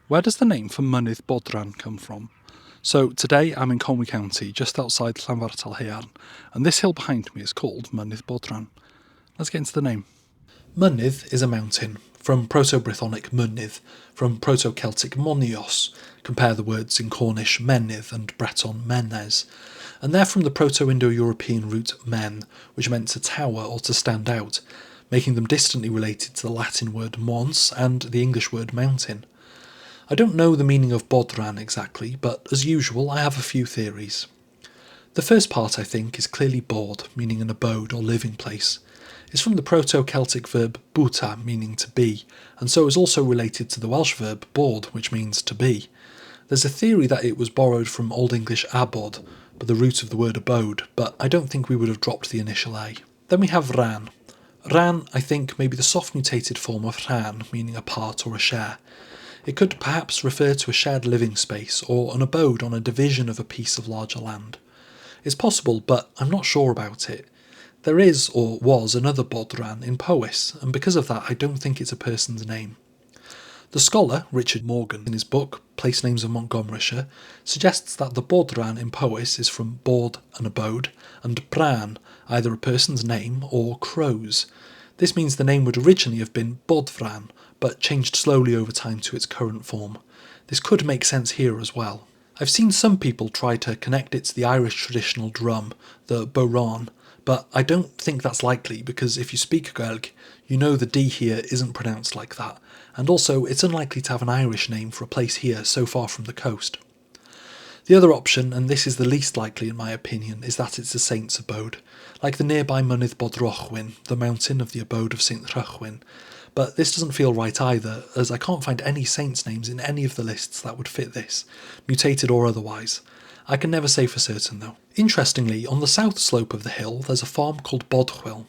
Where does the name for Mynydd Bodran come from? So today I'm in Conwy County, just outside Llanfair Talhaearn, and this hill behind me is called Mynydd Bodran. Let's get into the name. Mynydd is a mountain, from Proto-Brythonic mynydd, from Proto-Celtic monios, compare the words in Cornish menydd and Breton menes, and they're from the Proto-Indo-European root men, which meant to tower or to stand out, making them distantly related to the Latin word mons and the English word mountain. I don't know the meaning of Bodran exactly, but as usual I have a few theories. The first part, I think, is clearly bod, meaning an abode or living place. It's from the Proto-Celtic verb buta, meaning to be, and so is also related to the Welsh verb bod, which means to be. There's a theory that it was borrowed from Old English abod, but the root of the word abode, but I don't think we would have dropped the initial A. Then we have ran. Ran, I think, may be the soft mutated form of rhan, meaning a part or a share. It could perhaps refer to a shared living space or an abode on a division of a piece of larger land. It's possible, but I'm not sure about it. There is, or was, another Bodran in Powys, and because of that I don't think it's a person's name. The scholar, Richard Morgan, in his book Place Names of Montgomeryshire, suggests that the Bodran in Powys is from bod, an abode, and bran, either a person's name or crows. This means the name would originally have been Bodfran, but changed slowly over time to its current form. This could make sense here as well. I've seen some people try to connect it to the Irish traditional drum, the bodhrán, but I don't think that's likely because if you speak Gaelic, you know the D here isn't pronounced like that, and also it's unlikely to have an Irish name for a place here so far from the coast. The other option, and this is the least likely in my opinion, is that it's a saint's abode, like the nearby Mynydd Bodran, the mountain of the abode of St Rhychwyn, but this doesn't feel right either, as I can't find any saints' names in any of the lists that would fit this, mutated or otherwise. I can never say for certain though. Interestingly, on the south slope of the hill there's a farm called Bodchwil.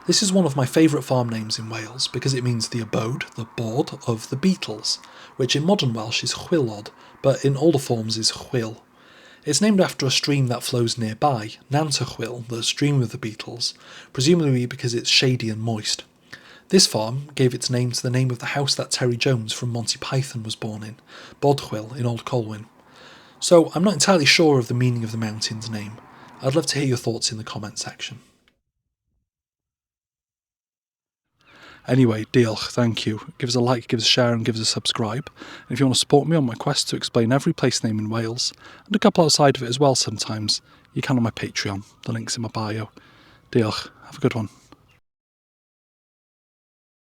This is one of my favourite farm names in Wales because it means the abode, the board, of the beetles, which in modern Welsh is chwilod, but in older forms is chwil. It's named after a stream that flows nearby, Nantachwil, the stream of the beetles, presumably because it's shady and moist. This farm gave its name to the name of the house that Terry Jones from Monty Python was born in, Bodchwil in Old Colwyn. So I'm not entirely sure of the meaning of the mountain's name. I'd love to hear your thoughts in the comment section. Anyway, diolch, thank you. Give us a like, give us a share and give us a subscribe. And if you want to support me on my quest to explain every place name in Wales, and a couple outside of it as well sometimes, you can on my Patreon. The link's in my bio. Diolch, have a good one.